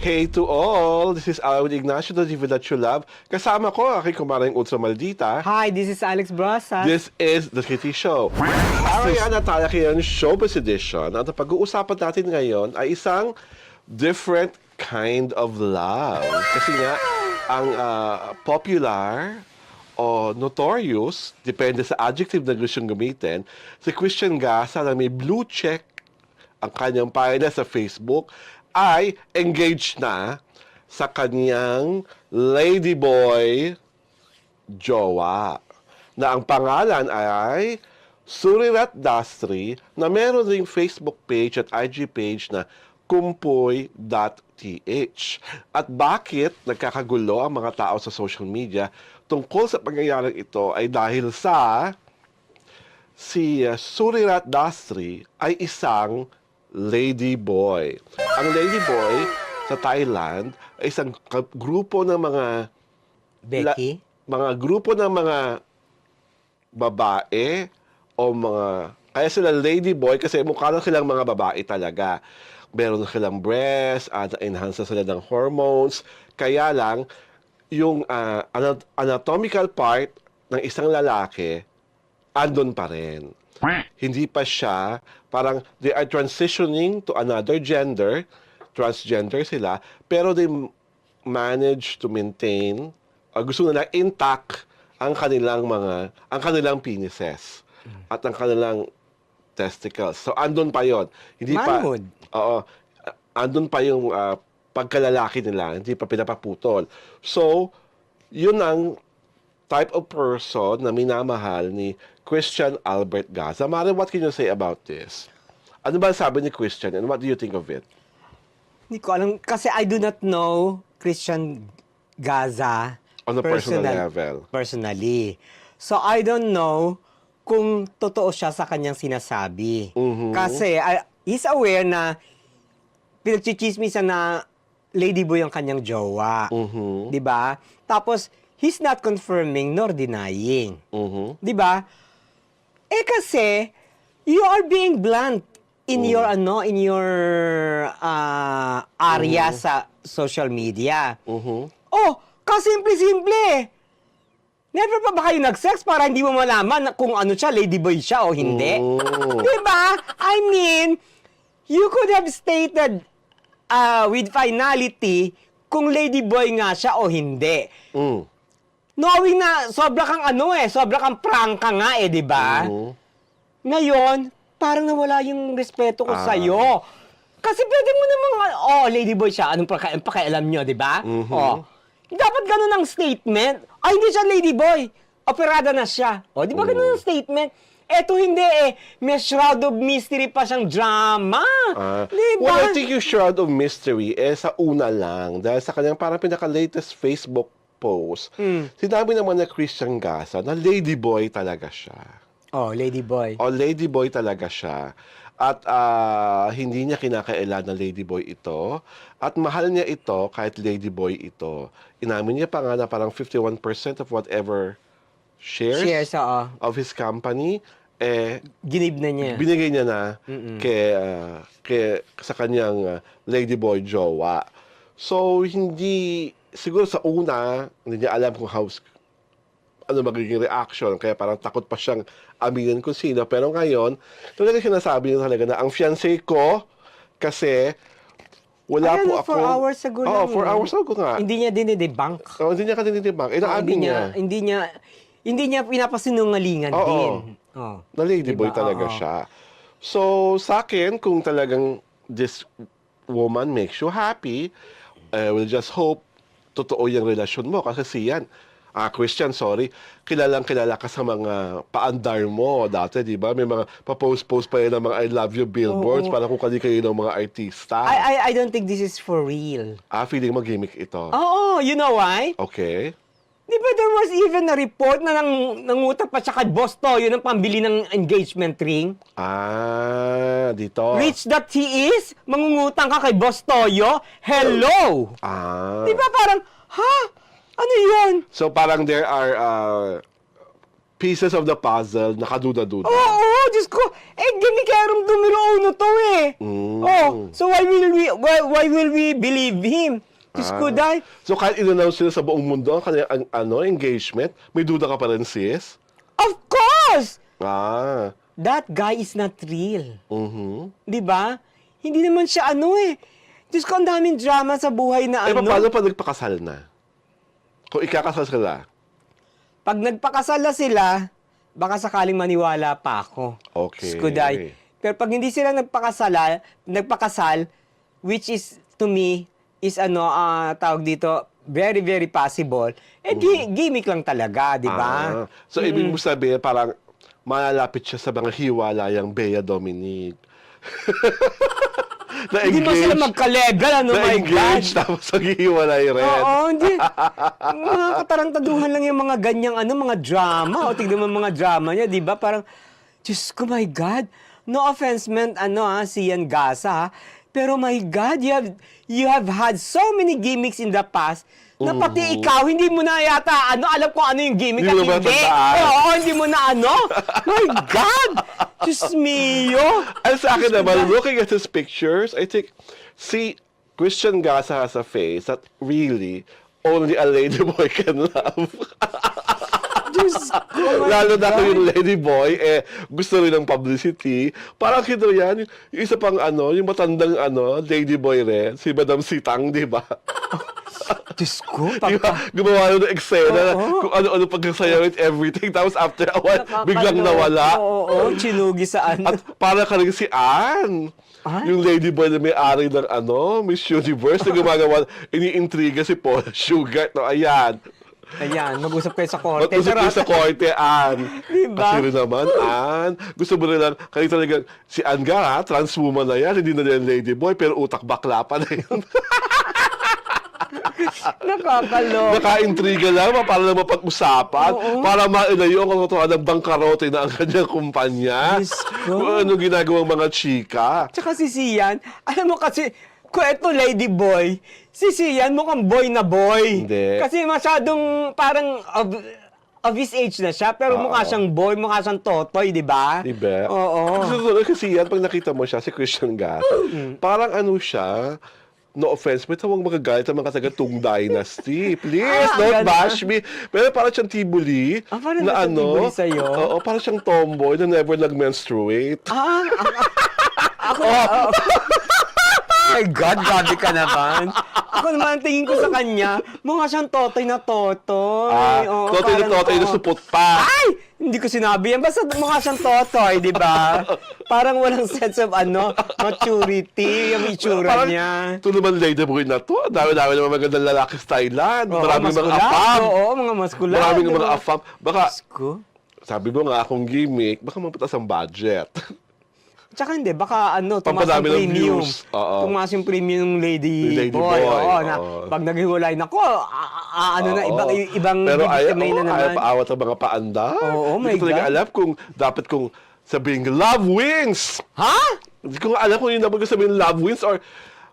Hey to all, this is Alan Ignacio, the diva that you love. Kasama ko, aking kumaring ultra maldita. Hi, this is Alex Brasas. This is The Kitty Show. Ariana Natalia Kiyan Showbiz Edition. At ang pag-uusapan natin ngayon ay isang different kind of love. Kasi nga, ang popular o notorious, depende sa adjective na gusto gamitin, si Christian Gaza na may blue check ang kanyang página sa Facebook ay engaged na sa kanyang ladyboy jowa na ang pangalan ay Surirat Dastri na meron ring Facebook page at IG page na kumpoy.th. At bakit nagkakagulo ang mga tao sa social media tungkol sa pangyayaring ito ay dahil sa si Surirat Dastri ay isang ladyboy. Ang ladyboy sa Thailand ay isang grupo ng mga Becky? mga grupo ng mga babae o mga kaya sila ladyboy kasi mukha lang silang mga babae talaga. Meron silang breast, enhance sila ng hormones. Kaya lang yung anatomical part ng isang lalaki andun pa rin. Hindi pa siya, parang they are transitioning to another gender, transgender sila, pero they manage to maintain, gusto nila intact ang kanilang penises at ang kanilang testicles. So andun pa yon. Hindi Manhood. pa, oo, andun pa yung pagkalalaki nila, hindi pa pinapaputol. So, yun ang type of person na minamahal ni Christian Albert Gaza. Mare, what can you say about this? Ano ba sabi ni Christian and what do you think of it? Hindi ko alam. Kasi I do not know Christian Gaza. On a personal level. Personally. So I don't know kung totoo siya sa kanyang sinasabi. Kasi he's aware na pinagchichismisan na ladyboy ang kanyang jowa. Di ba? Tapos, he's not confirming nor denying. Di ba? Eh kasi, you are being blunt in your area sa social media. Oh, kasimple-simple. Never pa ba kayo nag-sex para hindi mo malaman kung ano siya, ladyboy siya o hindi? Di ba? I mean, you could have stated with finality kung ladyboy nga siya o hindi. Knowing na sobra kang sobra kang prangka nga di ba? Ngayon, parang nawala yung respeto ko sa'yo. Kasi pwede mo namang, ladyboy siya, anong pakialam nyo, di ba? Dapat ganun ang statement. Hindi siya ladyboy. Operada na siya. Di ba ganun ang statement? Eto hindi may shroud of mystery pa siyang drama. Di ba? Well, I think yung shroud of mystery sa una lang. Dahil sa kanyang parang pinaka-latest Facebook post, sinabi naman na Christian Gaza na ladyboy talaga siya. Ladyboy. Ladyboy talaga siya. At hindi niya kinakailan na ladyboy ito. At mahal niya ito kahit ladyboy ito. Inamin niya pa nga na parang 51% of whatever shares of his company, Ginib na niya. binigay niya na sa kanyang ladyboy jowa. So, siguro sa una, hindi niya alam kung ano magiging reaction, kaya parang takot pa siyang aminin kung sino. Pero ngayon, talaga sinasabi niya talaga na ang fiancé ko, kasi wala po ako. 4 hours ago lang. 4 hours ago nga. Hindi niya dinidebunk. Hindi niya dinidebunk. Inaamin niya. Hindi niya pinapasinungalingan din. Na ladyboy Diba? talaga siya. So, sa akin, kung talagang this woman makes you happy, we'll just hope totoo yung relasyon mo. Kasi siyan, Christian, kilalang kilala ka sa mga paandar mo dati, di ba? May mga pa-post pa yun ng mga I love you billboards para kung kani kayo ng mga artista. I don't think this is for real. Feeling mo gimmick ito. You know why? Okay. Di ba there was even a report na nangutak pa siya kay Boss Toyo ng pambili ng engagement ring? Dito. Rich that he is, mangungutang ka kay Boss Toyo? Hello! Di ba parang, ano yun? So parang there are pieces of the puzzle na kaduda-duda. Oo, Diyos ko. gimikerong numero uno to eh. Oh, so why will we believe him? Diyos ko, Day. So kahit in-announce sila sa buong mundo, kanya engagement, may duda ka pa rin, sis? Of course! Ah. That guy is not real. Mhm. Di ba? Hindi naman siya Diyos ko, ang daming drama sa buhay na Paano pag nagpakasal na? Kung ikakasal sila? Pag nagpakasal na sila, baka sakaling maniwala pa ako. Okay. Diyos ko, Day. Pero pag hindi sila nagpakasal, which is, to me, is tawag dito, very, very possible, gimmick lang talaga, di ba? So, ibig mo sabihin, parang malalapit siya sa mga hiwalayang Bea Dominic. Hindi mo sila magka-legal, my God. Na-engage, tapos naghihiwalay rin. Oo, hindi. Mga katarantaduhan lang yung mga ganyang mga drama. O, tignan mo mga drama niya, di ba? Parang, Diyos ko, my God. No offense meant, si Ian Gasa, pero my God, you have had so many gimmicks in the past na pati ikaw, hindi mo na yata, alam kung ano yung gimmick at Hindi mo ba hindi. tandaan? Oo, hindi mo na My God! Diyos mio! And sa akin naman, looking at his pictures, I think, see, Christian Gasa has a face that really only a ladyboy can love. Diyos ko, my Lalo na God. kung yung ladyboy, gusto rin ng publicity. Parang kito yan, yung isa pang yung matandang ladyboy rin, si Madam Sitang, di ba? Diyos ko, Di ba? Gumawa ng eksena Oo. kung ano-ano pagkasayaw with everything. Tapos after a while, biglang Nakakaloko. nawala. Oo, chinugi sa At para ka rin si Anne. Ay? Yung ladyboy na may-ari ng Miss Universe na gumagawa, iniintriga si Paul Sugar. No, ayan. Ayan, mag-usap kayo sa korte. Mag-usap kayo sa korte, Anne. Diba? Kasi rin naman, Anne, gusto mo rin lang, kayo talagang, si Anne nga, trans woman na yan, hindi na yan ladyboy, pero utak bakla pa na yun. Nakakalo. Naka-intriga lang, para lang mapag-usapan, para mailayo ang katotohanan ng bangkarote na ang kanyang kumpanya. Diyos ko. Kung ano ginagawang mga chika. Tsaka si Sian, alam mo kasi, kung eto lady boy, si Sian mukhang boy na boy. Hindi. Kasi masyadong parang of his age na siya, pero mukha siyang boy, mukha siyang totoy, di ba? Diba? Oo. Kasi yan, pag nakita mo siya, si Christian Gasa, parang siya, no offense, may tawag magagalit ang mga taga-Tung Dynasty. Please, don't ganun. bash me. Pero parang siyang tibuli. Parang na nasa tibuli sa'yo? Oo, parang siyang tomboy na never nag-menstruate. Ako my God, grabe ka naman. Ako naman, tingin ko sa kanya, mukha siyang totoy na totoy. Oo, Totoy na parang, totoy na supot pa. Ay! Hindi ko sinabi yan. Basta mukha siyang totoy, di ba? Parang walang sense of maturity, yung itsura niya. Ito naman ladyboy na to. Dami-dami naman magandang lalaki sa Thailand. Oo, Maraming mga maskulan. afam. Oo, mga maskulan. Maraming diba? mga afam. Baka, Ko? sabi mo nga akong gimmick, baka mapatas ang budget. Tsaka hindi, baka tumaas yung Pampadami ng premium. views. Oo. Tumaas yung premium ng lady Boy, boy. Oo, na oo. pag naghiwalay na ko, na, ibang Pero bibigyan na naman. ayaw paawat ang mga paanda. Oo, Hindi ko talaga God. alam kung dapat kong sabihin love wins. Ha? Hindi ko nga alam kung yun dapat ko sabihin love wins or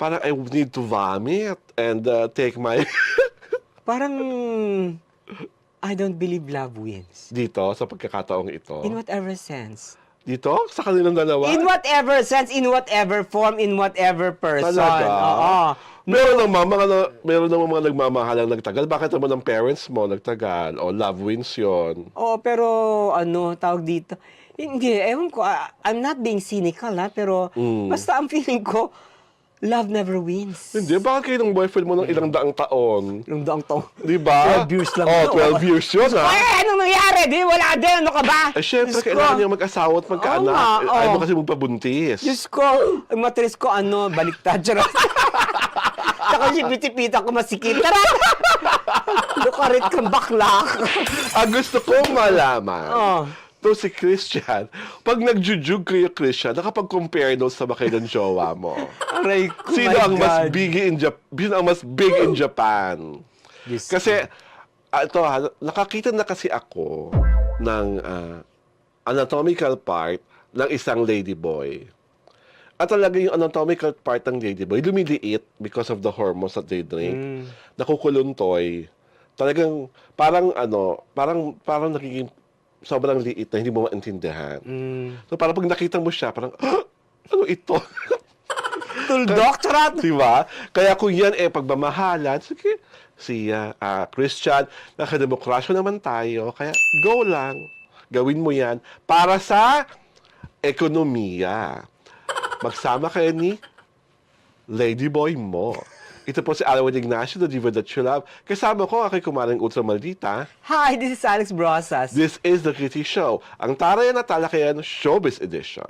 parang I need to vomit and take my Parang, I don't believe love wins. dito sa pagkakataong ito. In whatever sense. Dito? Sa kanilang dalawa? In whatever sense, in whatever form, in whatever person. Talaga? Oo. Meron naman mga nagmamahalang nagtagal. Bakit naman ang parents mo nagtagal? O love wins yon. Oo, pero tawag dito. Hindi, ewan ko, I'm not being cynical pero basta ang feeling ko, love never wins. Hindi, bakit kayo ng boyfriend mo ng ilang daang taon? Nung daang to. Di ba? 12 years lang. Oh, 12 years yun, ha? Ay, anong nangyari? Di, wala din. Ano ka ba? Eh, syempre, Diyos ko. kailangan niya mag-asawa at magkaanak. Oo nga, Ayaw mo oo. kasi magpabuntis. Diyos ko, ang matris ko, baliktad. Charot. Tsaka yung pitipita ko masikip. Tara! Lukarit kang bakla. Ang gusto kong malaman, Oh. to si Christian, pag nagjujug kayo, Christian, nakapag-compare notes sa kayo ng jowa mo. Aray ko, Sino my ang mas God. big in Japan? Sino ang mas big in Japan? Diyos Kasi, nakakita na kasi ako ng anatomical part ng isang ladyboy. At talaga yung anatomical part ng ladyboy, lumiliit because of the hormones that they drink. Nakukuluntoy. Talagang, parang nagiging sobrang liit na hindi mo maintindihan. Mm. So parang pag nakita mo siya, parang, ano ito? Tuldok, charot! Di ba? Kaya kung yan pagmamahalan, sige, Christian, nakademokrasyo naman tayo, kaya go lang. Gawin mo yan para sa ekonomiya. Magsama kayo ni Ladyboy mo. Ito po si Alwin Ignacio, the diva that you love. Kasama ko, aking kumaring Ultra Maldita. Hi, this is Alex Brosas. This is The Kitty Show, ang tarayan at talakayan Showbiz Edition.